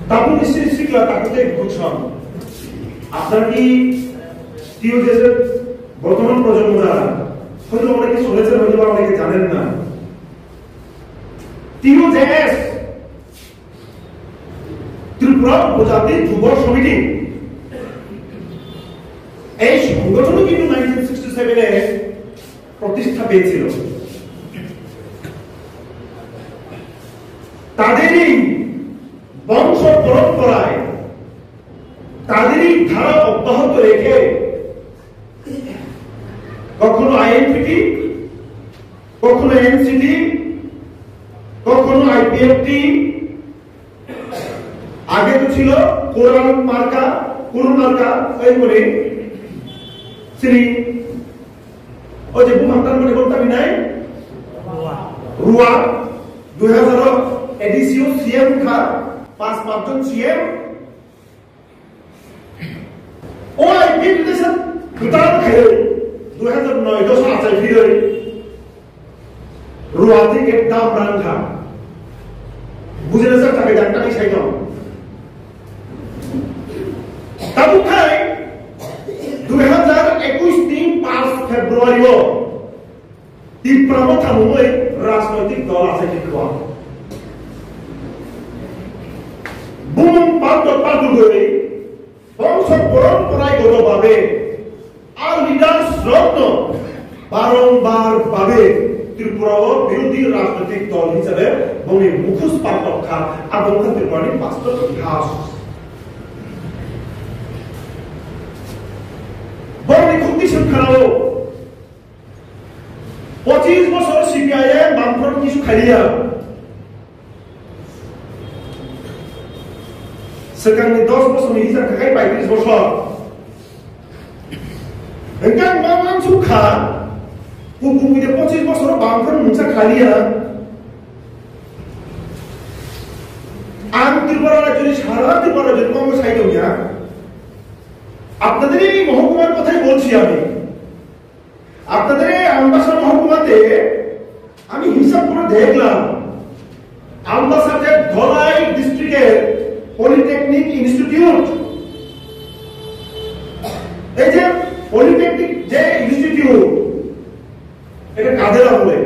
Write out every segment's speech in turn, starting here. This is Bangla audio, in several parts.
তারপর নিশ্চয়ই শিখলা তাকে বুঝছন আপনার কি টিওজেসের বর্তমান প্রজন্ম যারা হয়তো অনেকে শুনেছেন হয়তো অনেকে জানেন না টিওজেস ত্রিপুরা উপজাতি যুব সমিতি এই সংগঠন কিন্তু 1967 এ প্রতিষ্ঠা পেয়েছিল তাদেরই বংশ পরম্পরায় তাদেরই ধারা অব্যাহত রেখে কখনো আইএনপিটি কখনো এনসিটি কখনো আইপিএফটি আগে তো ছিল কোরআন মার্কা এই করে শ্রী ওই যে বুমান্তার মানে বলতাম নাই রুয়া 2000 এডিসিও সিএম খা 5 জন সিএম ও আইপিএফ দেশন দুটার খেলে 2009 10 আছে ফিরে রুয়া থেকে দাম রাঙ্গা বুঝে না স্যার তাকে ডাক্তার নাই সাইতো তাবুখাই 2021 দিন 5 ফেব্রুয়ারি ত্রিপুরা থামুই রাজনৈতিক দল আছে কিন্তু বুম পাল্টুগৈ বংশ পরম্পরাগতভাবে আর লিডার্স রত্ন বারংবার ভাবে ত্রিপুরা বিরোধী রাজনৈতিক দল হিসেবে বঙ্গে মুখোশ পাল্টক্ষা এবং ত্রিপুরার বাস্তব ইতিহাস বঙ্গে খুবই সংখ্যাও 25 বছর সিপিআইএম বামফ্রন্ট কিছু খাইয়া সেখানে 10 বছর হিসাব থাকাই 35 বছর এখান বামান সুখা কুকুমিতে 25 বছর বামফ্রন্ট মুছা খালিয়া আর ত্রিপুরা রাজ্যের সারা ত্রিপুরা রাজ্যের কংগ্রেস সাইড হইয়া আপনাদের এই মহকুমার কথাই বলছি আপনাদের আমবাসা মহকুমাতে আমি হিসাব করে দেখলাম আমবাসাতে ধলাই ডিস্ট্রিক্টের পলিটেকনিক ইনস্টিটিউট এই যে পলিটেকনিক যে ইনস্টিটিউট এটা কাদের আমলে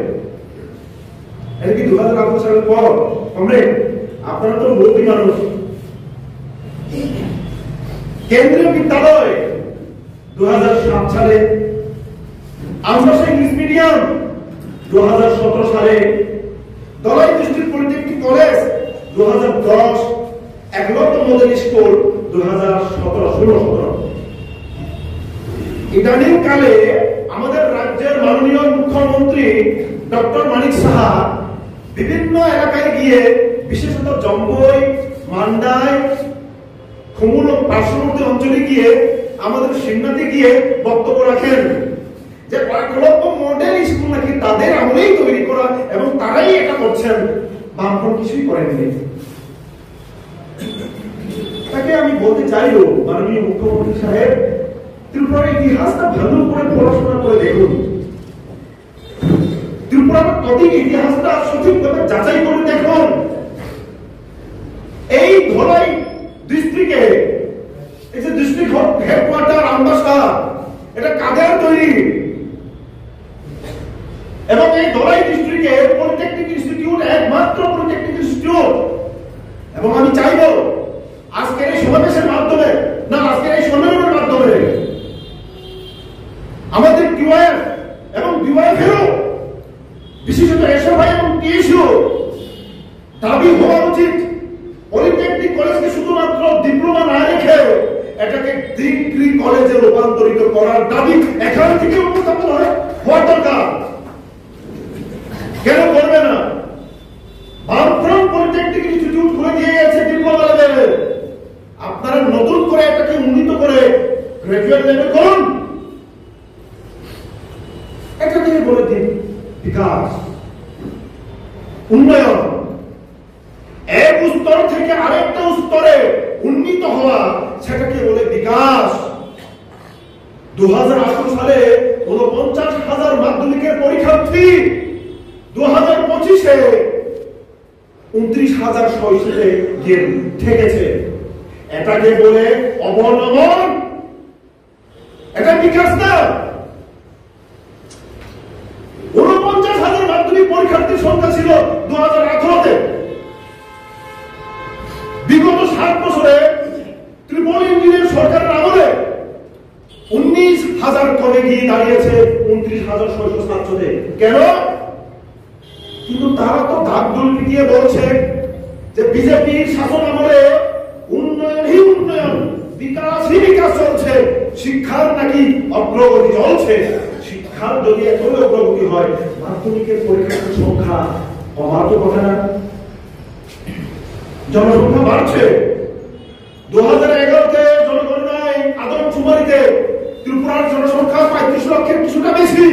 এটা কি 2018 সালের পর কমরেড আপনারা তো বলতি মানুষ কেন্দ্রীয় বিদ্যালয় 2007 সালে আমবাসা ইংলিশ মিডিয়াম 2017 সালে Dhalai district polytechnic college 2010 Eklavya model school 2017 ইদানিং কালে আমাদের রাজ্যের মাননীয় মুখ্যমন্ত্রী ডক্টর মানিক সাহা বিভিন্ন এলাকায় গিয়ে বিশেষত জম্বই মান্ডাই খুমুল ও পার্শ্ববর্তী অঞ্চলে গিয়ে আমাদের সিংনাতে গিয়ে বক্তব্য রাখেন যে একলব্য মডেল স্কুল নাকি তাদের আমলেই তৈরি করা এবং তারাই এটা করছেন বামফ্রন্ট কিছুই করেননি তাকে আমি বলতে চাইব মাননীয় মুখ্যমন্ত্রী সাহেব ত্রিপুরার ইতিহাসটা ভালো করে পড়াশোনা করে দেখুন ত্রিপুরার কঠিন ইতিহাসটা সঠিকভাবে যাচাই করে দেখুন এই ধলাই ডিস্ট্রিক্টে এই যে ডিস্ট্রিক্ট হেডকোয়ার্টার আমবাসা এটা কাদের তৈরি এবং এই ধলাই ডিস্ট্রিক্টে পলিটেকনিক ইনস্টিটিউট একমাত্র পলিটেকনিক ইনস্টিটিউট এবং আমি চাইব আজকের এই সমাবেশের মাধ্যমে না আজকের এই সম্মেলনের মাধ্যমে আমাদের টিওএফ এবং ডিওয়াইএফও বিশেষত এসএফআই এবং টিএসইউ দাবি হওয়া উচিত পলিটেকনিক কলেজকে শুধুমাত্র ডিপ্লোমা না রেখে এটাকে ডিগ্রি কলেজে রূপান্তরিত করার দাবি এখান থেকে উপস্থাপন হওয়া দরকার কেন করবে না বামফ্রন্ট পলিটেকনিক ইনস্টিটিউট খুলে দিয়ে গেছে ডিপ্লোমা লেভেলে আপনারা নতুন করে এটাকে উন্নীত করে গ্রাজুয়েট লেভেল করুন এটাকে বলে দিন বিকাশ উন্নয়ন এক স্তর থেকে আরেকটা স্তরে উন্নীত হওয়া সেটাকে বলে বিকাশ 2018 সালে 49,000 মাধ্যমিকের পরীক্ষার্থী 2025-এ 29,600-তে গিয়ে ঠেকেছে। এটাকে বলে অবনমন, এটা বিকাশ না। 49,000 মাধ্যমিক পরীক্ষার্থীর সংখ্যা ছিল 2018-তে। বিগত 7 বছরে ত্রিপল ইঞ্জিনের সরকারের আমলে 19,000 কমে গিয়ে দাঁড়িয়েছে 29,600 ছাত্রতে। কেন? কিন্তু তারা তো ধাকধুল পিটিয়ে বলছে যে বিজেপির শাসন আমলে উন্নয়নই উন্নয়ন, বিকাশই বিকাশ চলছে, শিক্ষার নাকি অগ্রগতি চলছে। শিক্ষার যদি এতই অগ্রগতি হয়, মাধ্যমিকের পরীক্ষার্থীর সংখ্যা কমার তো কথা না। জনসংখ্যা বাড়ছে। 2011-তে জনগণনায় আদমশুমারিতে ত্রিপুরার জনসংখ্যা 35 লক্ষের কিছুটা বেশি।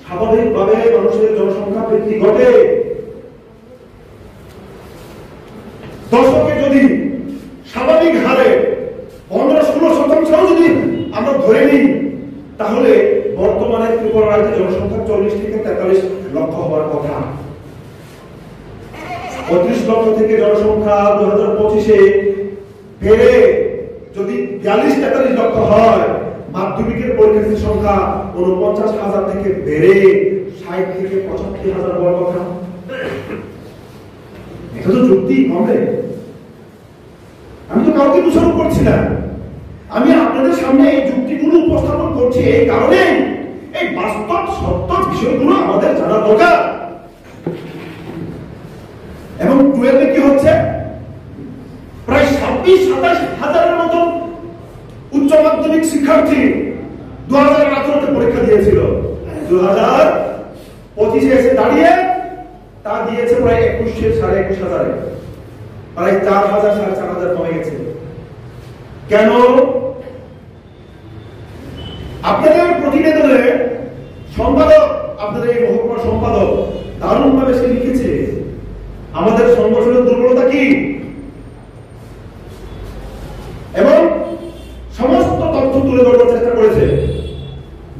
স্বাভাবিকভাবে মানুষের জনসংখ্যা বৃদ্ধি ঘটে। দশকে যদি স্বাভাবিক হারে 15-16% যদি আমরা ধরে নিই, তাহলে বর্তমানে ত্রিপুরা রাজ্যের জনসংখ্যা 40 থেকে 43 লক্ষ হওয়ার কথা। 35 লক্ষ থেকে জনসংখ্যা 2025-এ বেড়ে যদি 42-43 লক্ষ হয়, মাধ্যমিকের পরীক্ষার্থীর সংখ্যা 49,000 থেকে বেড়ে 60 থেকে 75,000 হওয়ার কথা। এটা তো যুক্তি কমে। আমি তো কাউকে দোষারোপ করছি না, আমি আপনাদের সামনে এই যুক্তিগুলো উপস্থাপন করছি এই কারণে, এই বাস্তব সত্য বিষয়গুলো আমাদের জানা দরকার। এবং 12-এ কি হচ্ছে? প্রায় 26-27 হাজারের মতন উচ্চ মাধ্যমিক শিক্ষার্থী 2018-তে পরীক্ষা দিয়েছিল। 2025-এ এসে দাঁড়িয়ে তা দিয়েছে প্রায় 21,000-21,500, প্রায় 4,000-4,500 কমে গেছে। কেন? আপনাদের প্রতিবেদনে সম্পাদক, আপনাদের এই মহকুমার সম্পাদক দারুণ ভাবে সে লিখেছে আমাদের সংগঠনের দুর্বলতা কি, এবং সমস্ত তথ্য তুলে ধরার চেষ্টা করেছে।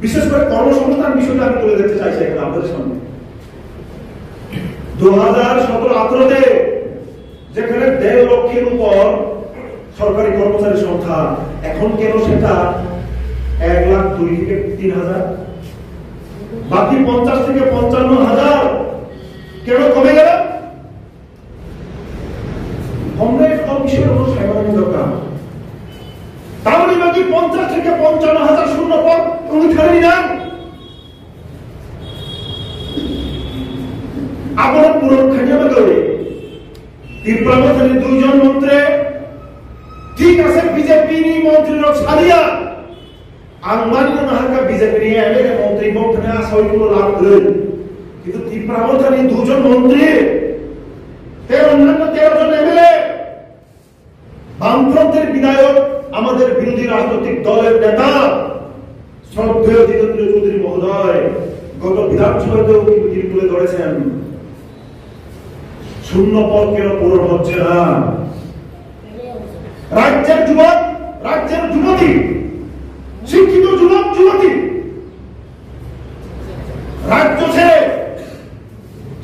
বিশেষ করে কর্মসংস্থান বিষয়টা আমি তুলে ধরতে চাইছি এখন আপনাদের সামনে। 2017-18-তে যেখানে 1.5 লক্ষের উপর সরকারি কর্মচারীর সংখ্যা, এখন কেন সেটা 1,02,000 থেকে 3,000, বাকি 50 থেকে 55,000 কেন কমে গেল? কমলে সব বিষয়ের কোনো সাইবানি দরকার। তাহলে বাকি 50 থেকে 55,000 শূন্য পদ উঠানি না। আবার পূরণ খাইয়া গেলে ত্রিপুরার 2 জন মন্ত্রী ঠিক আছে, বিজেপি মন্ত্রীর ছাড়িয়া আম্বানি নাহাকা বিজেপি এমএলএ মন্ত্রী বলতে আসা কোনো লাভ নেই। কিন্তু ত্রিপুরার 2 জন মন্ত্রী, অন্যান্য 13 জন এমএলএ, বামফ্রন্টের বিধায়ক, আমাদের বিরোধী রাজনৈতিক দলের নেতা শ্রদ্ধেয় জিতেন্দ্র চৌধুরী মহোদয় গত বিধানসভাতেও কিন্তু তিনি তুলে ধরেছেন শূন্য পদ কেন পূরণ হচ্ছে না। রাজ্যের যুবক, রাজ্যের যুবতী, শিক্ষিত যুবক যুবতী রাজ্য ছেড়ে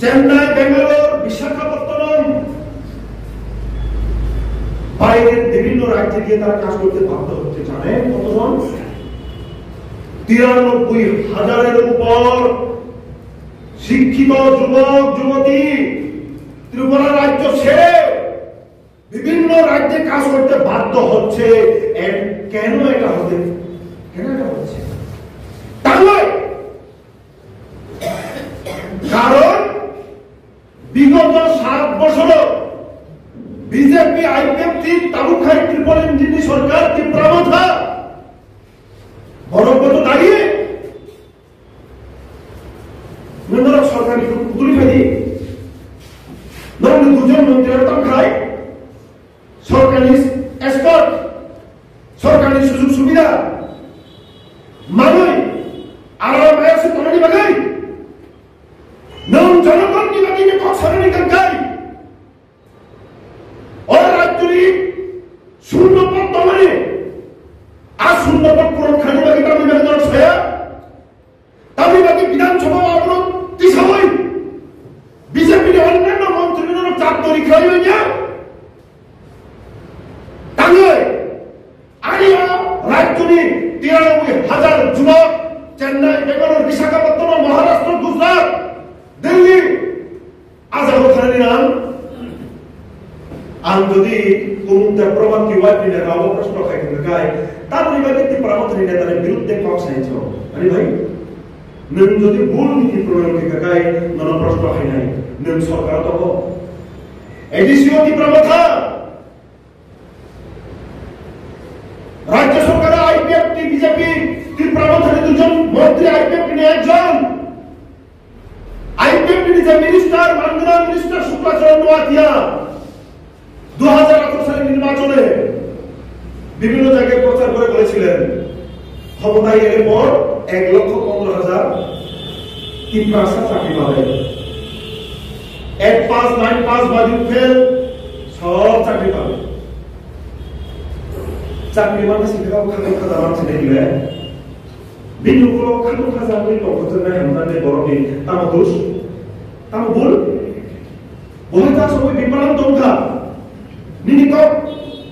চেন্নাই, বেঙ্গালোর, বিশাখাপত্তনম, বাইরের বিভিন্ন রাজ্যে গিয়ে তারা কাজ করতে বাধ্য হচ্ছে। জানেন কতজন? 93,000-এর উপর শিক্ষিত যুবক যুবতী ত্রিপুরা রাজ্য ছেড়ে বিভিন্ন রাজ্যে কাজ করতে বাধ্য হচ্ছে। কেন এটা হচ্ছে? তাহলে কারণ বিগত 7 বছর বিজেপি আইপিএফটি তালুকহাই ত্রিপল ইঞ্জিনি সরকার ত্রিপুরা বরকত দাঁড়িয়ে সরকারি তুলি ফেলি ধরুন 2 জন মন্ত্রীর খায়, সরকারি এসকর্ট, সরকারি সুযোগ সুবিধা মানুষ আরাম আছে তলানি বাগাই নন জনগণ নিবাদীকে কক্সবাজার গাই ওরা রাজ্যটি শূন্য পদ দমনে আর শূন্য পদ পূরণ খানি বাকি তামিলনাড়ুর ছায়া তামিলনাড়ু বিধানসভা অবরোধ তিসাবই বিজেপির অন্যান্য মন্ত্রীদের 93,000 যুবক চেন্নাই, বেঙ্গালুরু, বিশাখাপত্তনম, মহারাষ্ট্র, গুজরাট, দিল্লি আজাদ খানের নাম ang যদি kumunda প্রমাণ কি ওয়াই পিনে রাও প্রশ্ন খাই গায় তার নিবাকে তি প্রমাণ নিনে তার বিরুদ্ধে কক্স আইছো আরে ভাই নন যদি ভুল নীতি প্রয়োগ কে গায় নন প্রশ্ন খাই নাই নন সরকার তো এডিসিও কি প্রমাথা রাজ্য সরকার আইপিএফ টি বিজেপি তি প্রমাথা দুজন মন্ত্রী আইপিএফ নি একজন আইপিএফ নি যে মিনিস্টার মাননীয় মিনিস্টার শুক্লাচরণ নোয়াতিয়া 2018 সালের নির্বাচনে বিভিন্ন জায়গায় প্রচার করে বলেছিলেন ক্ষমতায় এর পর 1,15,000 তিপ্রাসা চাকরি পাবে 1 পাস 9 পাস বাজুক ফেল সব চাকরি পাবে চাকরি মানে শিক্ষা খালি খাজা মানছে দেখলে বিনুগুলো খালু খাজা বই লক্ষজন না হেমদানে বড়নি তাম দোষ তাম ভুল বহিতা সবাই বিপ্লব দংখা নিনিকো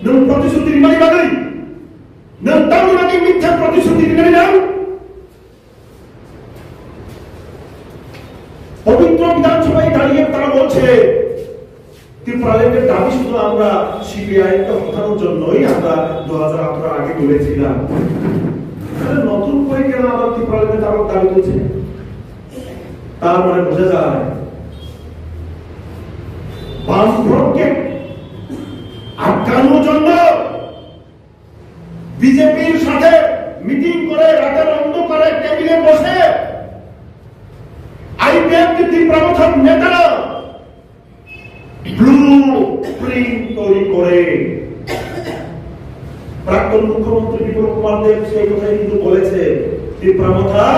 নন প্রতিশ্রুতি মানি বাগাই নন তামি মানি মিথ্যা প্রতিশ্রুতি দিনে নাও পবিত্র বিধানসভায় দাঁড়িয়ে তারা বলছে ত্রিপুরালের দাবি শুধু আমরা সিবিআই কে হটানোর জন্যই আমরা 2018 আগে বলেছিলাম তাহলে নতুন করে কেন আবার ত্রিপুরালের দাবি করছে তার মানে বোঝা যায় বামফ্রন্টকে আটকানোর জন্য বিজেপির সাথে মিটিং করে রাতের অন্ধকারে টেবিলে বসে আইপিএফ ত্রিপুরার নেতারা ব্লু প্রিন্ট তৈরি করে প্রাক্তন মুখ্যমন্ত্রী বিপ্লব কুমার দেব সেই কথা কিন্তু বলেছে ত্রিপুরা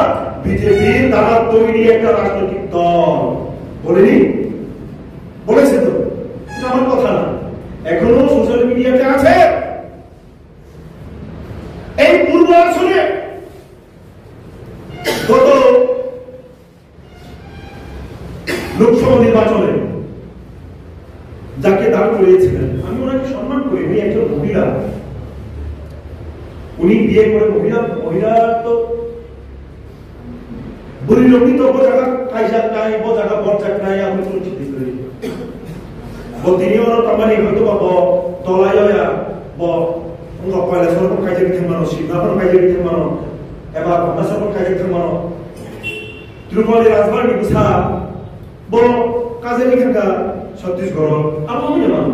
বিজেপির দ্বারা তৈরি একটা রাজনৈতিক দল বলেনি বলেছে তো আমার কথা না এখনো সোশ্যাল মিডিয়াতে আছে এই পূর্ব আসনে গত লোকসভা নির্বাচনে যাকে দাঁড় করিয়েছিলেন আমি ওনাকে সম্মান করি উনি একজন মহিলা উনি বিয়ে করে মহিলা তো বুড়ি লোকই তো জায়গা কাইজাক নাই জায়গা বরজাক নাই আমি কোনো চিন্তা করি তিনি ওর কামানি হয়তো বা তলায় পয়লা সরকার কাজে বিধে মানো শিবনাথর কাজে বিধে মানো এবার ভাবনা সরকার কাজে বিধে মানো ত্রিপুরার রাজবাড়ি বুঝা বড় কাজে বিধে ছত্তিশগড় আমি মানো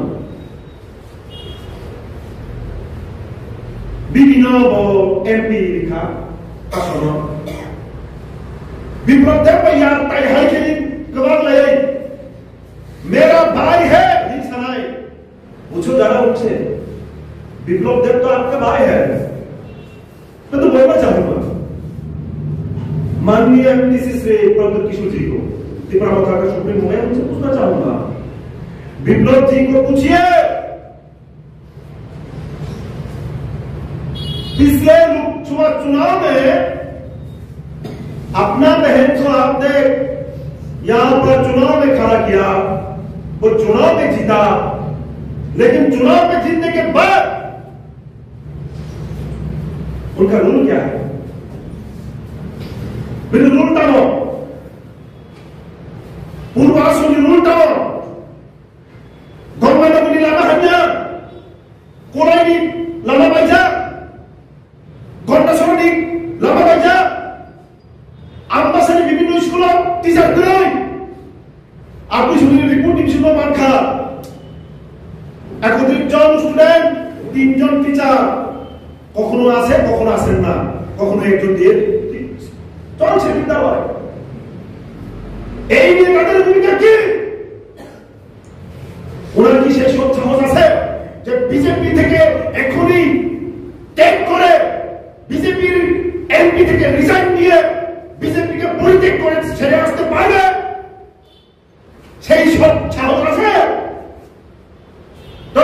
বিভিন্ন এমপি লিখা আসন विप्लव देव यार तय है कि कबार ले मेरा भाई है हिंसा नहीं पूछो जरा उनसे विप्लव देव तो आपका भाई है मैं तो बोलना चाहूंगा माननीय एमडीसी श्री प्रद्युत किशोर जी को त्रिपुरा का सुप्रीम मैं उनसे पूछना चाहूंगा विप्लव जी को पूछिए पिछले लोकसभा चुनाव में अपना बहन को आपने यहां पर चुनाव में खड़ा किया वो चुनाव में जीता लेकिन चुनाव में जीतने के बाद उनका रूल क्या है बिल्कुल रूल टानो पूर्वासों की रूल टानो गवर्नमेंट को लाना हन्या कोराई लाना बाइजा गवर्नमेंट लाना बाइजा आमबासानि বিভিন্ন স্কুল টিচার কই আপনি শুধু রিপোর্টিং শুধু মানখা 31 জন স্টুডেন্ট 3 জন টিচার কখনো আসে কখনো আসেন না কখনো একজন দিয়ে চলছে বিদ্যালয় এই নিয়ে তাদের ভূমিকা কি ওনার কি সেই সব সাহস আছে যে বিজেপি থেকে এখনই টেক করে বিজেপির এমপি থেকে রিজাইন নিয়ে বিজেপি কে পরিত্যাগ করে ছেড়ে আসতে পারবে সেই সব সাহস আছে তো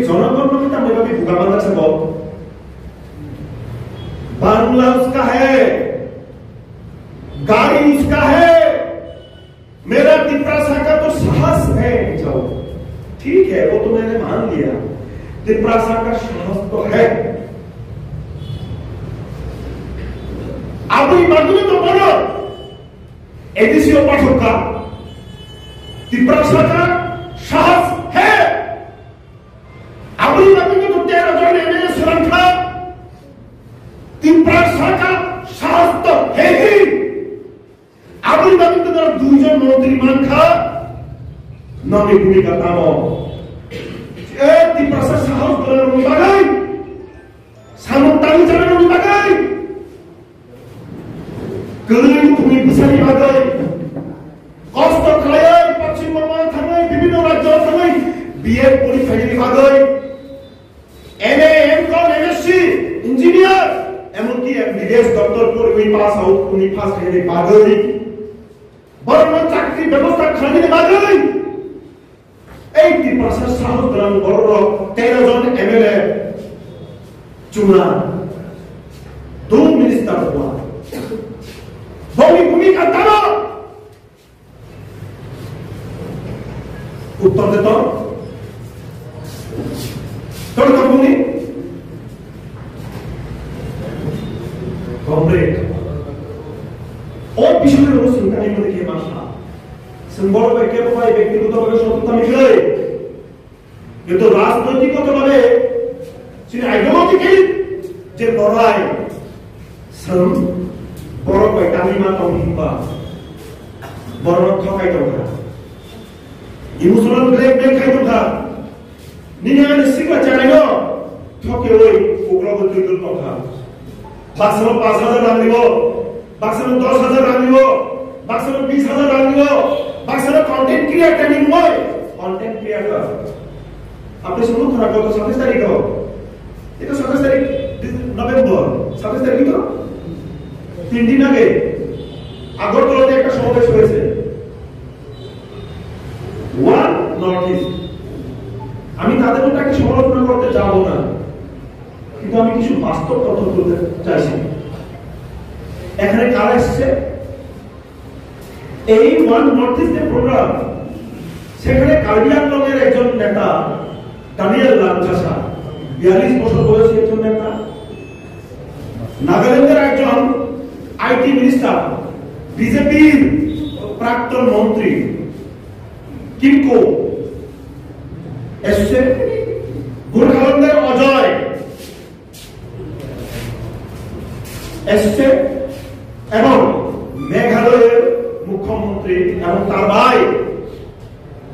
জনগণ को कितना मेरा भी भूखा बंदा से बहुत बांग्ला उसका है गाड़ी उसका है मेरा तिप्रासा का तो साहस है जाओ ठीक है वो तो मैंने मान लिया तिप्रासा का साहस तो है আপনি মাধ্যমে তো বলো এদেশীয় পাঠকরা তীব্রতা সাহস হ্যাঁ আপনি মাধ্যমে তো 13 জন এমএলএ সংখ্যা তীব্রতা সাহস তো হেভি আপনি মাধ্যমে তো 2 জন মন্ত্রী মানখা নমি ভূমিকা তামো এ তীব্রতা সাহস করার বাগাই সামন্তানি জানানোর বাগাই গরিব ভূমি বিসারি বাগাই কষ্ট খায় পশ্চিমবঙ্গ থানায় বিভিন্ন রাজ্য থানায় বিএড পরীক্ষা দিতে বাগাই এমএ এমকম এমএসসি ইঞ্জিনিয়ার এমনকি বিদেশ দপ্তর করে পাস আউট উনি ফার্স্ট হয়ে বাগাই বড় চাকরি ব্যবস্থা খানিতে বাগাই এই তীব্রতা সাহস করার বড় 13 জন এমএলএ चुना 2 मिनिस्टर हुआ भूमिका दावा उत्तर देता भूमि कॉम्रेड और विषय में चिंता नहीं देखिए माशा संबल व्यक्तिगत शत्रुता मिले ये तो राजनैतिक आइडियोलॉजिकली जे लड़ाई सम बड़ पैतानी मा तंबा बड़ थकाई दौड़ा इमोशनल ब्लैकमेल खाई दौड़ा निने सिक्का चाइनो थके ओई उग्रवादी दल কথা বাক্সে 5000 রান দিব বাক্সে 10000 রান দিব বাক্সে 20000 রান দিব বাক্সে কন্টেন্ট ক্রিয়েটর নিম হয় কন্টেন্ট ক্রিয়েটর আপনি শুনুন ধরা কত 27 তারিখ itu 27 তারিখ নভেম্বর 27 তারিখ তো 3 দিন আগে আগরতলাতে একটা সমাবেশ হয়েছে ওয়ান নর্থ ইস্ট আমি তাদের ওটাকে সমালোচনা করতে যাব না কিন্তু আমি কিছু বাস্তব তথ্য বলতে চাইছি এখানে কারা এসেছে এই ওয়ান নর্থ ইস্টের প্রোগ্রাম সেখানে কার্বি আংলংয়ের একজন নেতা দানিয়েল লাঞ্চাসা 42 বছর বয়সী একজন নেতা নাগাল্যান্ডের একজন আইটি মিনিস্টার বিজেপির প্রাক্তন মন্ত্রী কিমকো এসছে গোর্খাল্যান্ডের অজয় এসছে এবং মেঘালয়ের মুখ্যমন্ত্রী এবং তার ভাই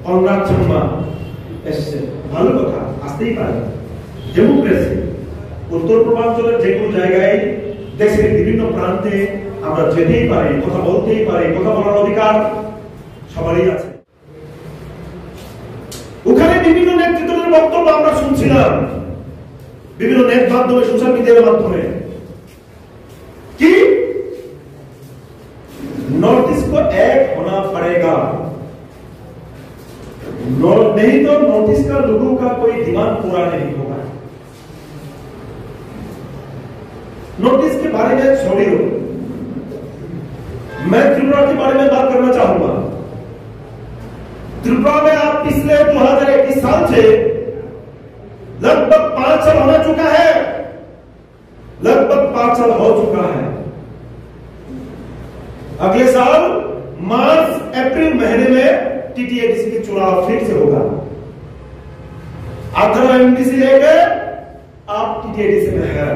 কনরাড সাংমা এসছে ভালো কথা আসতেই পারে ডেমোক্রেসি উত্তর পূর্বাঞ্চলের যে কোনো জায়গায় দেশের বিভিন্ন প্রান্তে আমরা যেতেই পারি কথা বলতেই পারি কথা বলার অধিকার সবারই আছে ওখানে বিভিন্ন নেতৃত্বের বক্তব্য আমরা শুনছিলাম বিভিন্ন নেট মাধ্যমে সোশ্যাল মিডিয়ার মাধ্যমে कि नॉर्थ ईस्ट को एक होना पड़ेगा नहीं तो नॉर्थ ईस्ट का लोगों का कोई दिमाग पूरा नहीं होगा नॉर्थ ईस्ट के बारे में छोड़िए मैं त्रिपुरा के बारे में बात करना चाहूंगा त्रिपुरा में आप पिछले 2021 साल से लगभग 5 साल होना चुका है लगभग 5 साल हो चुका है अगले साल मार्च अप्रैल महीने में टीटीएडीसी के चुनाव फिर से होगा अगर एमडीसी लेके आप टीटीएडीसी में है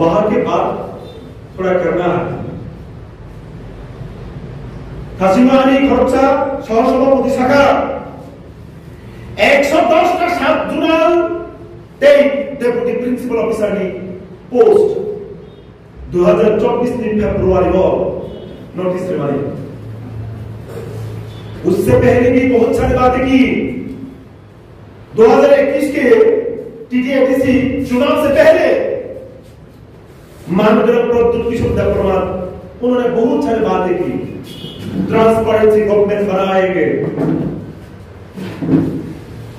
वहां के बाद थोड़ा करना है कासिमानी खर्चा सहसभापति शाखा 110 का 7 जुनाल डेपुटी प्रिंसिपल ऑफिसर ने पोस्ट 2024 दिन फरवरी को नोटिस मारी उससे पहले भी बहुत सारी बातें की 2021 के टीटीएडीसी चुनाव से पहले माननीय प्रद्युत किशोर देववर्मा उन्होंने बहुत सारी बातें की ट्रांसपेरेंसी गवर्नमेंट बनाएंगे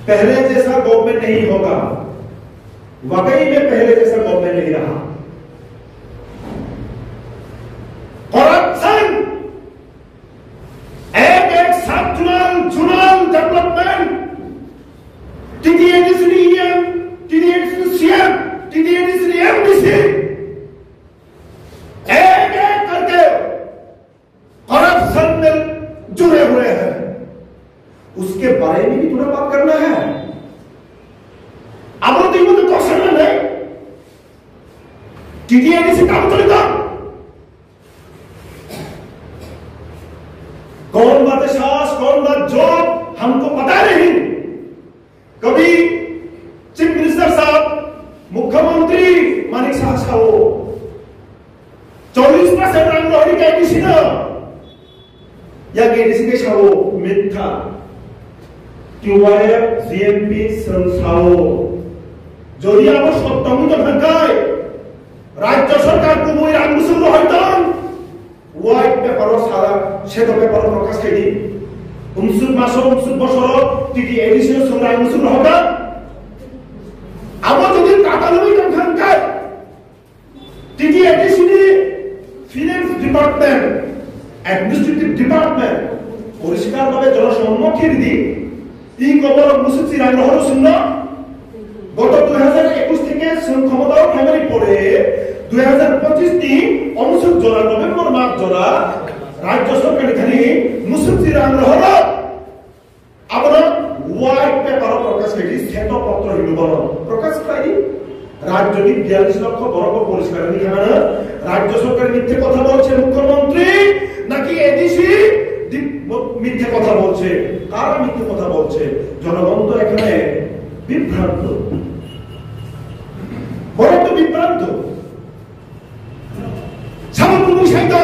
पहले जैसा गवर्नमेंट नहीं होगा वाकई में पहले जैसा गवर्नमेंट नहीं रहा करप्शन एक साथ चुनाव development TTADC CM TTADC MDC उसके बारे में भी थोड़ा बात करना है। আমার তো ইমতে কোশ্চেন নাই टीटीआईडीसी काम चलेगा कौन बात है सास कौन बात जॉब हमको पता नहीं। कभी चीफ मिनिस्टर साहब मुख्यमंत्री मानिक साहब 40% रंग रोहिणी का एडीसी ना या एडीसी के साहब मिथ्या टीवाईएफ जीएमपी संस्थाओं যদি আমার সত্যমিত ঢাকায় রাজ্য সরকার কুমুই রামগুসুল হইতাম হোয়াইট পেপার সারা শ্বেত পেপার প্রকাশ করি 19 মাস 19 বছর টিটি এডিশন সঙ্গে রামগুসুল হতা আমার যদি কাটালমি ঢাকায় টিটি এডিশন ফিনান্স ডিপার্টমেন্ট অ্যাডমিনিস্ট্রেটিভ ডিপার্টমেন্ট পরিষ্কারভাবে জনসম্মুখের দিয়ে এই খবর মুসুচি রামরহর শূন্য গত 2021 থেকে ক্ষমতা ফ্যামিলি পরে 2025 টি অনুচ্ছেদ জোড়া নভেম্বর মাস জোড়া রাজ্য সরকার এখানে মুসুচি রামরহর আমরা হোয়াইট পেপার প্রকাশ করি শ্বেতপত্র হিলবন প্রকাশ করি রাজ্যটি 42 লক্ষ বর্গ পরিষ্কার এখানে রাজ্য সরকার মিথ্যে কথা বলছে মুখ্যমন্ত্রী নাকি এডিসি মিথ্যে কথা বলছে কারা মিথ্যে কথা বলছে জনগণ তো এখানে বিভ্রান্ত বড় তো বিভ্রান্ত সামগ্রিক সাহিত্য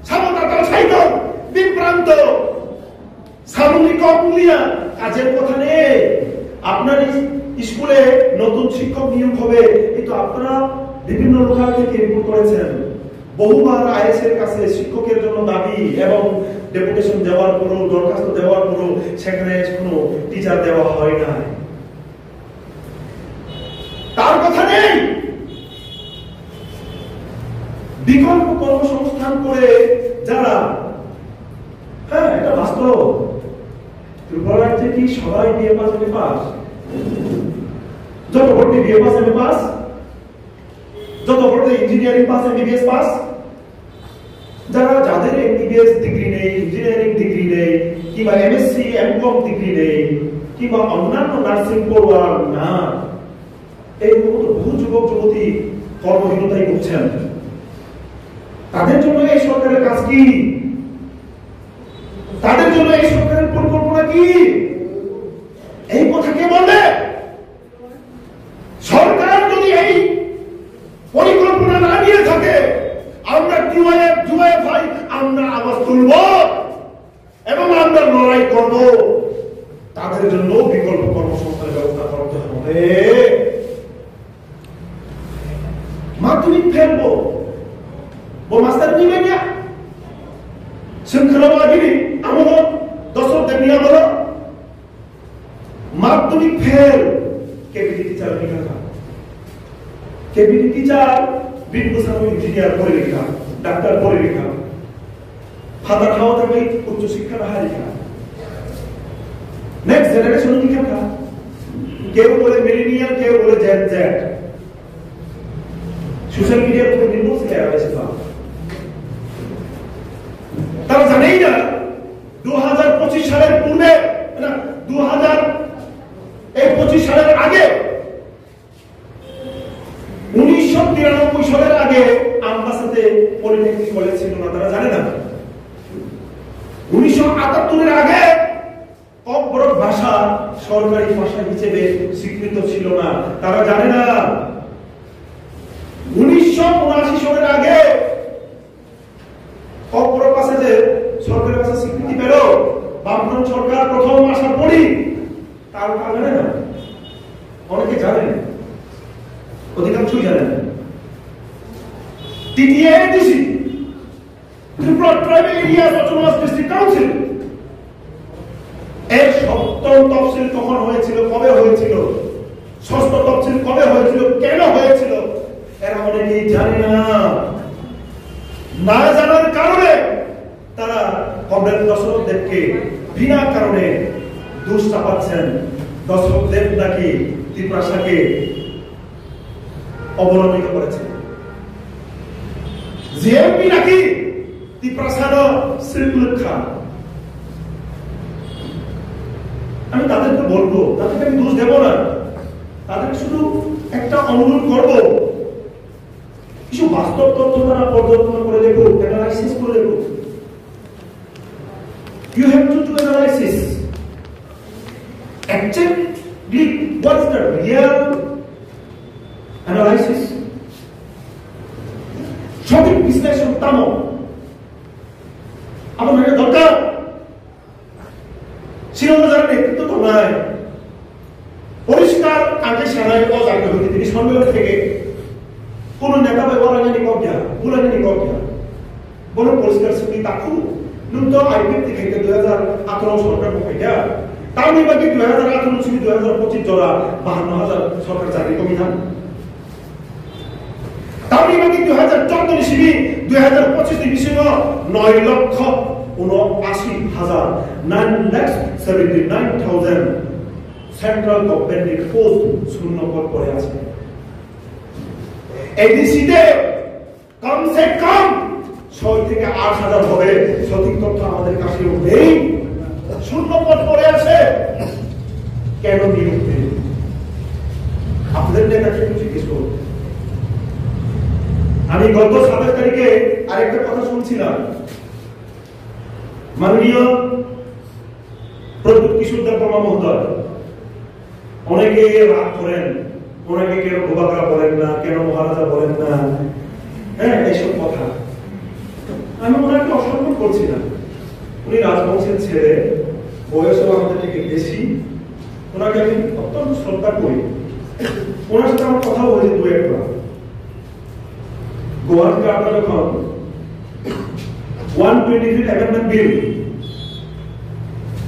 সামগ্রিক সাহিত্য বিভ্রান্ত সামগ্রিক অমূল্যা কাজের কথা নেই। আপনার স্কুলে নতুন শিক্ষক নিয়োগ হবে কিন্তু আপনারা বিভিন্ন লোকাল থেকে রিপোর্ট করেছেন বহুবার আইএস এর কাছে শিক্ষকের জন্য দাবি এবং ডেপুটেশন দেওয়ার পরও দরখাস্ত দেওয়ার পরও সেখানে কোনো টিচার দেওয়া হয় না। তার কথা নেই বিকল্প কর্মসংস্থান করে যারা হ্যাঁ এটা বাস্তব ত্রিপুরা রাজ্যে কি সবাই বিএ পাস এমএ পাস যত ভর্তি বিএ পাস এমএ পাস যত ভর্তি ইঞ্জিনিয়ারিং পাস এমবিবিএস পাস যারা যাদের এমবিবিএস ডিগ্রি নেই ইঞ্জিনিয়ারিং ডিগ্রি নেই কিংবা এমএসসি এমকম ডিগ্রি নেই কিংবা অন্যান্য নার্সিং পড়ুয়া না এই বহু যুবক যুবতী কর্মহীনতায় ভুগছেন তাদের জন্য এই সরকারের কাজ কি তাদের জন্য এই সরকারের পরিকল্পনা কি এই কথা কে বলবে সরকার যদি এই পরিকল্পনা না নিয়ে থাকে আমরা টিওয়াইএফ ভাই আমরা আওয়াজ তুলব এবং আমরা লড়াই করব তাদের জন্য বিকল্প কর্মসংস্থানের ব্যবস্থা করতে হবে। মাধ্যমিক ফেলবো वो मास्टर नहीं बन गया শৃঙ্খলাবাদী আমাদের দর্শকদের নিয়ে বলো মাধ্যমিক ফেল কেবিটি টিচার লেখা था কেবিটি টিচার বিদ্যুৎ ইঞ্জিনিয়ার পড়ে লেখা ডাক্তার পড়ে লেখা ফাদার খাওয়া থেকে উচ্চ শিক্ষা রাহা লেখা নেক্সট জেনারেশন লেখা था কেউ বলে মিলেনিয়াল কেউ বলে জেড জেড সোশ্যাল মিডিয়ার উপর নির্ভর করে আছে তারা জানেই না 2025 সালের পূর্বে না 2025 সালের আগে 1993 সালের আগে আমবাসাতে পলিটেকনিক কলেজ ছিল না তারা জানে না 1978 এর আগে অবরোধ ভাষা সরকারি ভাষা হিসেবে স্বীকৃত ছিল না তারা জানে না 1979 সালের আগে অপর পাশে যে সরকারের কাছে স্বীকৃতি পেল বামফ্রন্ট সরকার প্রথম আসার পরই তার কারণে না অনেকে জানেন অধিকাংশই জানেন TTIDC Tripura tribal area autonomous district council এর সপ্তম তফসিল কখন হয়েছিল কবে হয়েছিল ষষ্ঠ তফসিল কবে হয়েছিল কেন হয়েছিল এরা অনেকেই জানে না না জানার কারণে তারা কমরেড দশরথ দেবকে বিনা কারণে দোষ চাপাচ্ছেন দশরথ দেব নাকি ত্রিপ্রাসাকে অবলম্বিত করেছেন জিএমপি নাকি ত্রিপ্রাসাদ শিল্পলেখা আমি তাদেরকে বলবো, তাদেরকে আমি দোষ দেব না, তাদেরকে শুধু একটা অনুরোধ করব, কিছু বাস্তব তথ্য তারা পর্যবেক্ষণ করে দেখুক, অ্যানালাইসিস করে দেখুক। You have to do analysis. Actually, what is the real analysis? সঠিক বিশ্লেষণ তামো আমাদের দরকার। শ্রীলঙ্কার নেতৃত্ব তো নাই, পরিষ্কার আগে সেনায় অজাগ্রহ তিনি সম্মেলন থেকে কোন নেতা ব্যবহার জানি কবিয়া পুরা জানি কবিয়া বলে পরিষ্কার সুখী তাকু নুন তো আইপিএফ থেকে 2018 সরকার পকাইয়া তাও নিবাকি 2018 থেকে 2025 জোড়া 52,000 সরকার চাকরি কমিধান তাও নিবাকি 2014 থেকে 2025 বিষয় 9,79,000 9,79,000 সেন্ট্রাল গভর্নমেন্টের পোস্ট শূন্য পদ পড়ে আছে। এডিসিতে কমসে কম 6 থেকে 8,000 হবে, সঠিক তথ্য আমাদের কাছে নেই, শূন্য পদ পড়ে আছে। কেন নিয়োগ নেই? আপনাদের নেতাকে জিজ্ঞেস করুন। আমি গত 27 তারিখে আরেকটা কথা শুনছিলাম, মাননীয় প্রদ্যুৎ কিশোর দেববর্মা মহোদয় অনেকে রাগ করেন, ওনাকে কেন গোবাগা বলেন না, কেন মহারাজা বলেন না, হ্যাঁ এইসব কথা। আমি ওনাকে অসম্মান করছি না, উনি রাজবংশের ছেলে, বয়সও আমাদের থেকে বেশি, ওনাকে আমি অত্যন্ত শ্রদ্ধা করি। ওনার সাথে আমার কথা বলেছি দু একবার। গোয়াতে আমরা যখন 125 অ্যামেন্ডমেন্ট বিল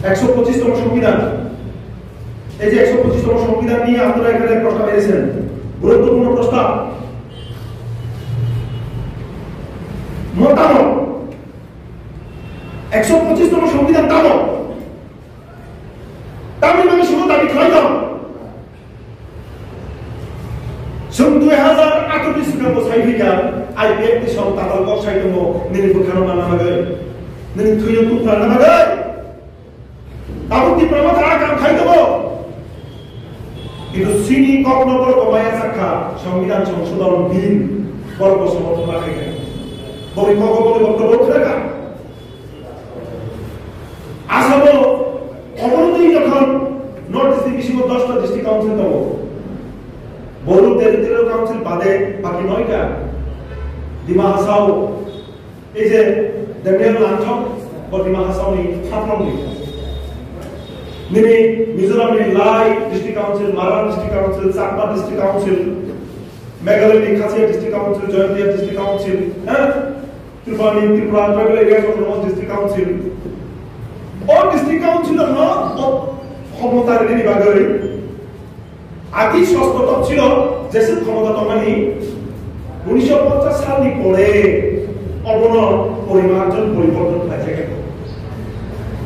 125তম সংবিধান, এই যে 125তম সংবিধান নিয়ে আপনারা এখানে প্রস্তাব এনেছেন, গুরুত্বপূর্ণ প্রস্তাব, মোটামো 125তম সংবিধান তামো তামি মানে শুধু দাবি খাইতাম সং 2018 সিকাপো সাইফিকা আইপিএফ তি সং তাতাল বসাইতমো নিনি বুখানো নামাগে নিনি থুইও তুপ্রা নামাগে তাবুতি প্রমাণ আকাম খাইতমো। কিন্তু সিনি কখনো কমায়া থাকা সংবিধান সংশোধন বিল বর্গ সমর্থন রাখে বলি কখনো বক্তব্য রাখা আসামো অবনতি যখন নর্থ ইস্ট ডিস্ট্রিক্ট 10টা ডিস্ট্রিক্ট কাউন্সিল দেব বড় টেরিটরিয়াল কাউন্সিল বাদে বাকি 9টা ডিমা হাসাও এই যে ডেমিয়ান লাঞ্চক ডিমা হাসাও নি 7 নম্বর Mini Mizoram ni Lai District Council, Maran District Council, Sakma District Council, Meghalaya ni Khasiya District Council, Jaintia District Council, Tripura Tribal Areas Autonomous District Council. All District Council are not ক্ষমতার বিভাগের আদি সস্তত ছিল যেসব ক্ষমতা তমানি 1950 সাল নি পরে অবন পরিমার্জন পরিবর্তন হয়েছে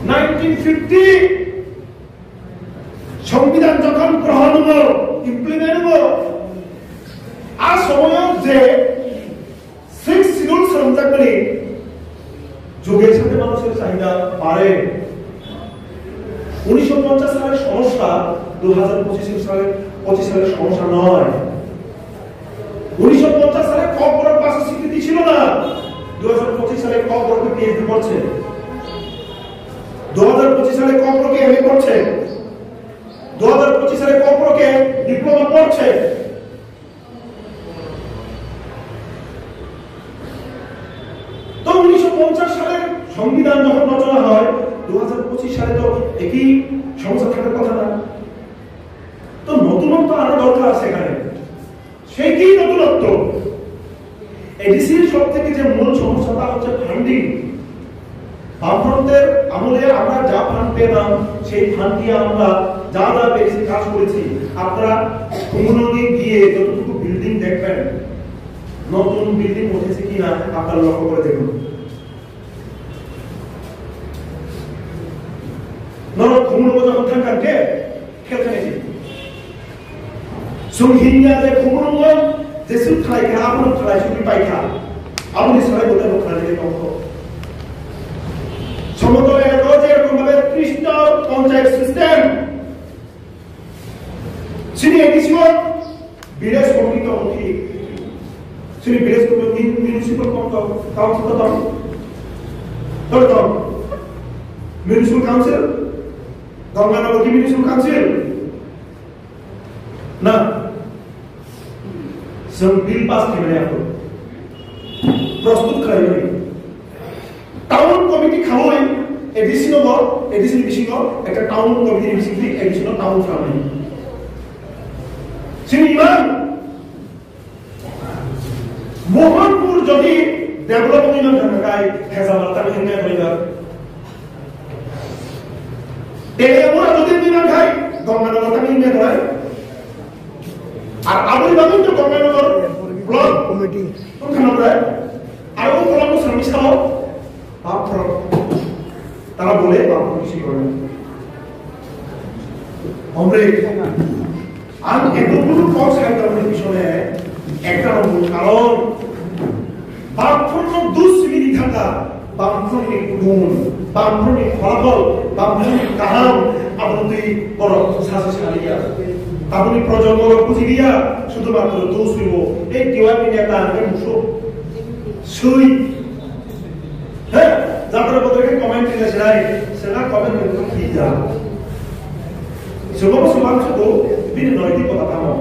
1950 সংবিধান যখন গ্রহণ হলো ইমপ্লিমেন্ট হলো আর সময় যে 6 শিডিউল সংযোগ করে যুগের সাথে মানুষের চাহিদা বাড়ে 1950 সালের সমস্যা 2025 সালের সমস্যা নয়। 1950 সালে কর্পোরেট পাশের স্বীকৃতি ছিল না, 2025 সালে কর্পোরেট পিএইচডি করছে, 2025 সালে কর্পোরেট এমএ করছে, 2025 সালে কর্পোরেটে ডিপ্লোমা করছে। তো 1950 সালের সংবিধান যখন রচনা হয় 2025 সালে তো একই সমস্যা থাকার কথা না। তো নতুনত্ব আরো দরকার আছে এখানে, সেই কি নতুনত্ব? এডিসির সব থেকে যে মূল সমস্যাটা হচ্ছে ফান্ডিং। বামফ্রন্টের আমলে আমরা যা ফান্ড পেতাম সেই ফান্ড দিয়ে আমরা যা যা পেয়েছি কাজ করেছি। আপনারা কোমলনি গিয়ে যতটুকু বিল্ডিং দেখবেন, নতুন বিল্ডিং উঠেছে কিনা আপনারা লক্ষ্য করে দেখুন। কোমলনি যখন থাকার কে খেলতে সংহিতা যে কোমলনি যে সুখাই কা আপন খাই সুখি পাইখা আপনি সবাই বলে লোকরা দিকে কত সমতলে রোজ এরকম ভাবে 30টা panchayat system sini edisio bilas komite komite sini bilas komite municipal council tahu municipal council Ganganagar municipal council nah bill pass किया आपको प्रस्तुत करेंगे टाउन कमिटी खाओ एडिशन मिशिंग एक टाउन कमिटी मिशिंग एडिशन टाउन फ्रामी सिनिमान मोहनपुर जदि डेवलपमेंट में धनकाय हेजामाता में हिंगे होइगा टेलेमुरा जदि दिना खाय गंगानगर में हिंगे होय আর আবুল বাবু তো গঙ্গানগর ব্লক কমিটি কোনখানে প্রায় আর ও কলম শ্রমিক সভা বাপ তারা বলে বাপ খুশি করে আমরা আর এতগুলো কষ্ট সাইকেলের পিছনে একটা কারণ বামফ্রন্ট দুশ্চিন্তি থাকা বামফ্রন্টের গুণ বামফ্রন্টের ফলাফল বামফ্রন্টের কাহাম আপনি বড় শাসক চালিয়ে আপনি প্রজন্মর বুঝি গিয়া শুধুমাত্র দোষ দিব এই টিওয়াপি নেতা মুসো সুই হ্যাঁ যাদের পত্রিকায় কমেন্ট দিয়েছে নাই সেটা কমেন্ট করতে কি যা সেগুলো সমান শুধু বিভিন্ন নৈতিকতা কামো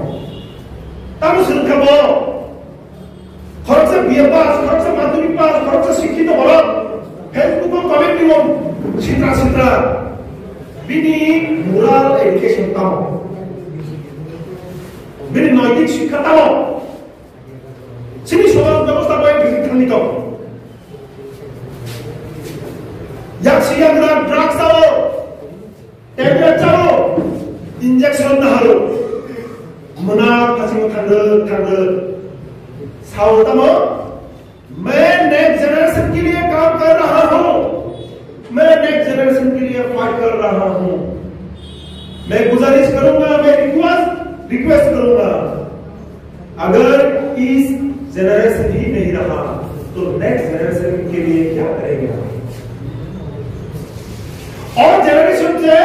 তার শিক্ষাব খরচা বিয়ে পাস খরচা মাধ্যমিক পাস খরচা শিক্ষিত বল ফেসবুক কমেন্ট দিব চিত্রা বিনি মোরাল এডুকেশন কামো बिन नैतिक शिक्षा ताओ सिनी समाज व्यवस्था को विधानिक याक्सियाग्रा ड्रग्स आओ टैबलेट चाओ इंजेक्शन ना हालो मना कासिम थांगो साओ तमो मैं नेक्स्ट जनरेशन के लिए काम कर रहा हूं मैं नेक्स्ट जनरेशन के लिए फाइट कर रहा हूं मैं गुजारिश करूंगा मैं रिक्वेस्ट करूंगा अगर इस जनरेशन ही नहीं रहा तो नेक्स्ट जनरेशन के लिए क्या करेगा और जनरेशन से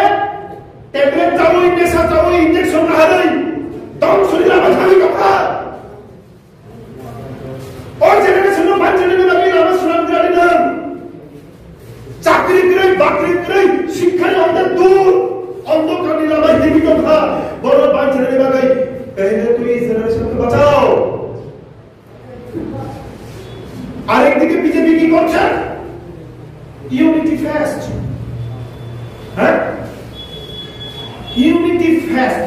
टैबलेट चालू इंजेक्शन ना हारे तम सुनिला बचावी कपड़ा और जनरेशन में बांचने में लगी राम सुनाम दिलाली ना चाकरी करे बाकरी करे शिक्षा हमने दूर अंधकार नीलामा हिंदी को था बड़ो बात चलने लगा गई पहले तो इस जनरेशन को बचाओ और एक दिखे बीजेपी की कॉन्सेप्ट यूनिटी फेस्ट है यूनिटी फेस्ट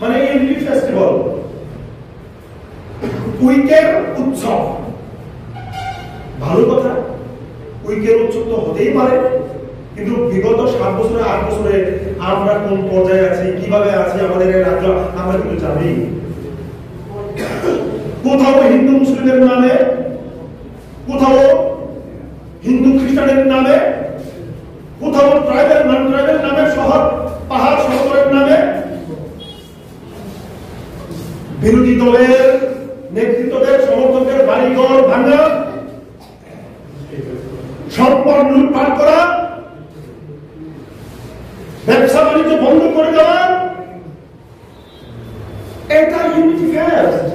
माने यूनिटी फेस्टिवल উইকের উৎসব ভালো কথা উইকের উৎসব তো হতেই পারে কিন্তু বিগত 7 বছরে 8 বছরে আমরা কোন পর্যায়ে আছি কিভাবে আছি আমাদের এই রাজ্য আমরা কিন্তু জানি কোথাও হিন্দু মুসলিমের নামে কোথাও হিন্দু খ্রিস্টানের নামে কোথাও ট্রাইবাল নন ট্রাইবাল নামে শহর পাহাড় শহরের নামে বিরোধী দলের নেতৃত্বদের সমর্থকদের বাড়িঘর ভাঙা সম্পদ লুটপাট করা ব্যবসা বাণিজ্য বন্ধ করে দেওয়া এটা ইউনিটি ফেস্ট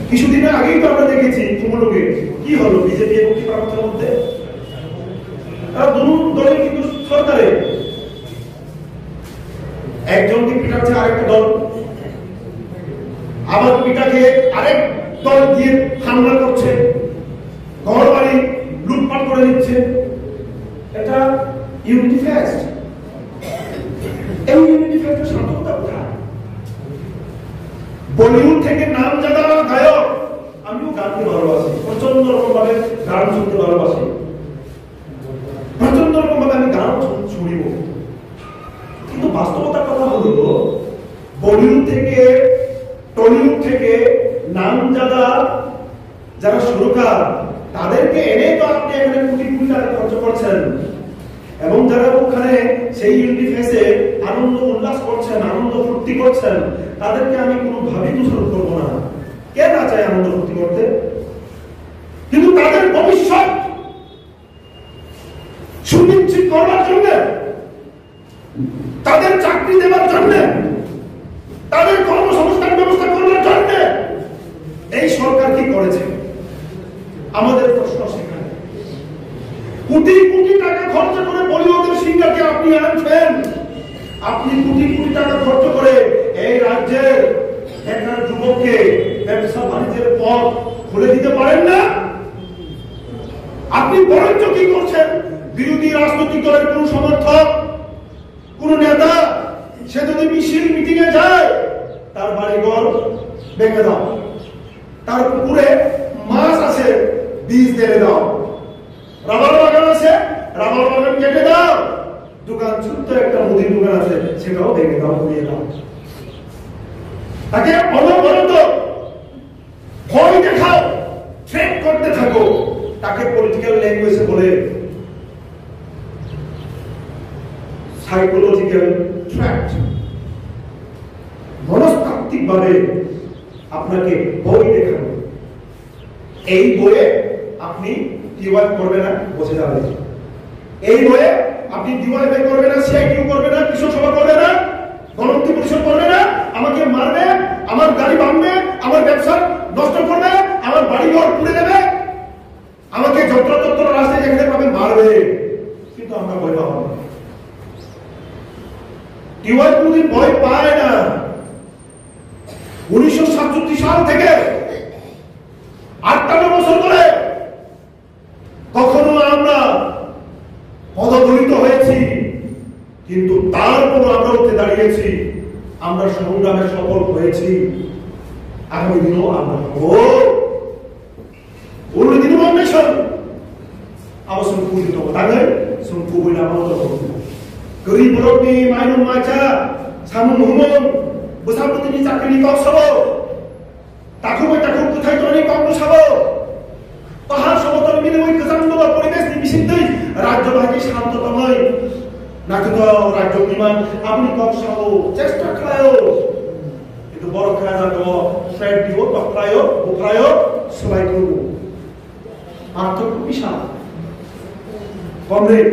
কিছুদিন আগেই তো আমরা দেখেছি তুমুলকে কি হলো বিজেপি এবং টিপার মধ্যে তারা দুটো দলের কিন্তু সরকারে একজনকে পিটাচ্ছে আরেকটা দল আবার পিটাকে আরেক দল দিয়ে হামলা করছে ঘর বাড়ি লুটপাট করে নিচ্ছে এটা ইউনিটি ফেস্ট এই ইউনিটি ফেস্টের সার্থকতা কোথায় বলিউড থেকে নাম জানা গায়ক আমিও গানকে ভালোবাসি প্রচন্ড রকম ভাবে গান শুনতে ভালোবাসি প্রচন্ড রকম ভাবে আমি গান শুনিব কিন্তু বাস্তবতার কথা হলো বলিউড থেকে টলিউড থেকে নামজাদা যারা সুরকার তাদেরকে এনে তো আপনি এখানে কোটি কোটি টাকা খরচ করছেন এবং যারা ওখানে সেই ইউনিটি ফেস্টে আনন্দ উল্লাস করছেন আনন্দ ফুর্তি করছেন তাদেরকে আমি কোনোভাবেই দোষারোপ করবো না কে না চায় আনন্দ ফুর্তি করতে কিন্তু তাদের ভবিষ্যৎ সুনিশ্চিত করার জন্য, তাদের চাকরি দেওয়ার জন্য, তাদের কর্মসংস্থান ব্যবস্থা করার জন্য এই সরকার কি করেছে? আমাদের প্রশ্ন সেখানে। কোটি কোটি টাকা খরচ করে বলিউডের সিঙ্গারকে আপনি আনছেন, আপনি কোটি কোটি টাকা খরচ করে এই রাজ্যের বেকার যুবককে ব্যবসা বাণিজ্যের পথ খুলে দিতে পারেন না। আপনি বরঞ্চ কি করছেন? বিরোধী রাজনৈতিক দলের কোন সমর্থক, কোন নেতা সে যদি মিছিল মিটিং এ যায়, তার বাড়িঘর ভেঙে দাও, তার পুকুরে মাছ আছে বীজ দিয়ে দাও, রাবার বাগান আছে রাবার বাগান কেটে দাও, দোকান ছোট্ট একটা মুদির দোকান আছে সেটাও ভেঙে দাও, ঘুরিয়ে দাও। তাকে অনবরত ভয় দেখাও, থ্রেট করতে থাকো, তাকে পলিটিক্যাল ল্যাঙ্গুয়েজে বলে সাইকোলজিক্যাল থ্রেট। মনস্তাত্ত্বিক ভাবে আপনাকে বই দেখানো, এই বইয়ে আপনি টিওয়াইফ করবে না, বসে যাবে। এই বইয়ে আপনি ডিওয়াইফাই করবে না, সিআইটিউ করবে না, কৃষক সভা করবে না, গণমুক্তি পরিষদ করবে না, আমাকে মারবে, আমার গাড়ি ভাঙবে, আমার ব্যবসা নষ্ট করবে, আমার বাড়িঘর পুড়ে দেবে, আমাকে যত্র রাস্তায় যেখানে পাবে মারবে, কিন্তু আমরা ভয় পাবো না। টিওয়াইফ কোনদিন ভয় পায় না। 1967 সাল থেকে 58 বছর ধরে কখনো আমরা পদদলিত হয়েছি, কিন্তু তারপর আমরা উঠে দাঁড়িয়েছি, আমরা সংগ্রামে সফল হয়েছি। আগামী দিনও আমরা হব। 오늘 디노메이션 아무슨 구리도 당을 손구부나 마우도 그리 부럽니 마이는 마차 사문 후문 무사부터니 작들이 꺾서고 তাকুবে তাকু কোথায় তোনি কংগ্রেস সাবো পাহাড় সমতল মিলে ওই গজান্দবা পরিবেশ নিমিষিতই রাজ্যবাহী শান্ততময় নাকি তো রাজ্য বিমান আপনি কম সাবো চেষ্টা করায়ও কিন্তু বড় খেলা তো ফ্রেড দিও তক্রায়ও উফরায়ও সবাই করব পার্থক্য বিশাল। কমরেড,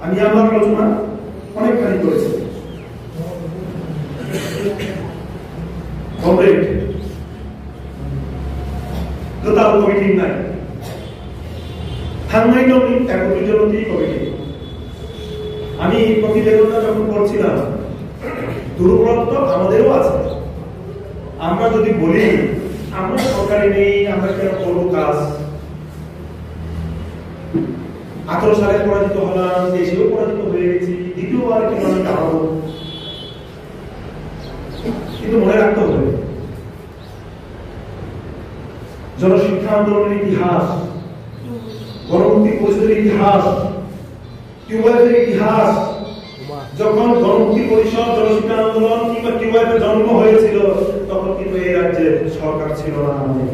আমি আমার আলোচনা অনেকখানি করেছি। কমরেড total কমিটি নাই, থাঙ্গাই নবী একত্রিত কমিটি। আমি প্রতিবেদনটা যখন করছিলাম, দুর্বলতা তো আমাদেরও আছে। আমরা যদি বলি আমরা সরকারি নেই, আমরা কেন করবো কাজ, 18 সালে পরাজিত হলাম, দেশেও পরাজিত হয়ে গেছি, দ্বিতীয়বার কেন আমি দাঁড়াবো। কিন্তু মনে রাখতে হবে জনশিক্ষা আন্দোলনের ইতিহাস, গণমুক্তি পরিষদের ইতিহাস, টিওয়াইফের ইতিহাস, যখন গণমুক্তি পরিষদ, জনশিক্ষা আন্দোলন কিংবা টিওয়াইফের জন্ম হয়েছিল তখন কিন্তু এই রাজ্যে সরকার ছিল না। আমাদের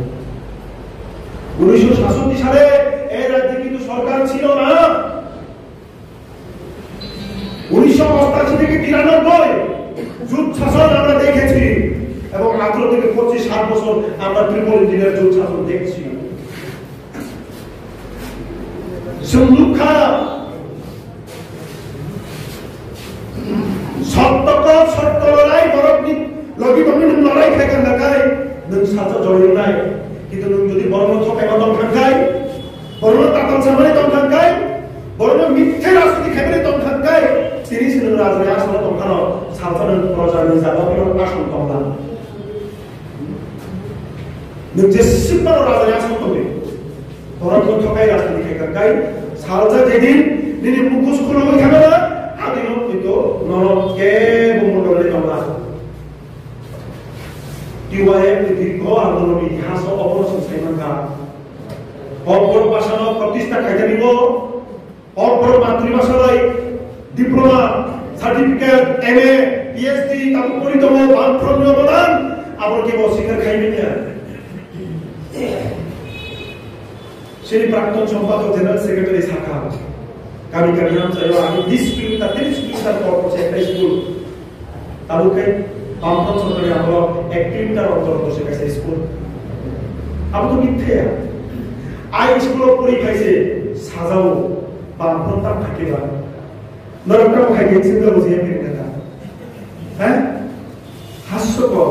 1967 সালে এই রাজ্যে কিন্তু সরকার ছিল না। 1988 থেকে 93 জুট শাসন আমরা দেখেছি এবং 18 থেকে 25-7 বছর আমরা ত্রিপল দিনের জুট শাসন দেখছি। সুন্দর খারাপ সত্যক সত্য লড়াই বরফনি লগি তুমি লড়াই থেকে লাগাই নং সাথে জড়িয়ে নাই, কিন্তু নং যদি বর্ণ থাকে বা দম খাঙ্গাই, বর্ণ তাতাল সামনে দম খাঙ্গাই, বর্ণ মিথ্যে রাজনীতি খেলে দম খাঙ্গাই, তিনি ছিলেন রাজনীতি আসলে দম খানো সালফানের প্রজা নিজা দমের আসল দমলা নং যেসিপার রাজনীতি আসল দমে বরণ ঠকাই রাজনীতি খাঙ্গাই সালজা যেদিন তিনি মুখোশ খুলে ওই খাবে না আদিনো কিন্তু নরকে বমন্ডলে দমলা টিওয়াইএফ দীর্ঘ আন্দোলন ইতিহাস অবলম্বন সাইমানকা অপর ভাষানো প্রতিষ্ঠা খাইতে দিব, অপর মাতৃভাষায় ডিপ্লোমা সার্টিফিকেট এমএ পিএইচডি তারপর পরিতম বামফ্রন্ট অবদান আবার কি অস্বীকার খাইবে না। সেই প্রাক্তন সম্পাদক জেনারেল সেক্রেটারি শাখা কামি কামি নাম চাইলো আমি 20 কিলোমিটার 30 কিলোমিটার পর পড়ছে একটা স্কুল তালুকে বামফ্রন্ট সরকারি আন্দোলন 1 কিলোমিটার অন্তর্গত সেখানে স্কুল আবার তো মিথ্যে আই স্কুল পরীক্ষাইছে সাজাও বামপন্থা থাকিবা নরেন্দ্র মোদী চিন্তা বুঝিয়ে ফিরে না হ্যাঁ হাস্যকর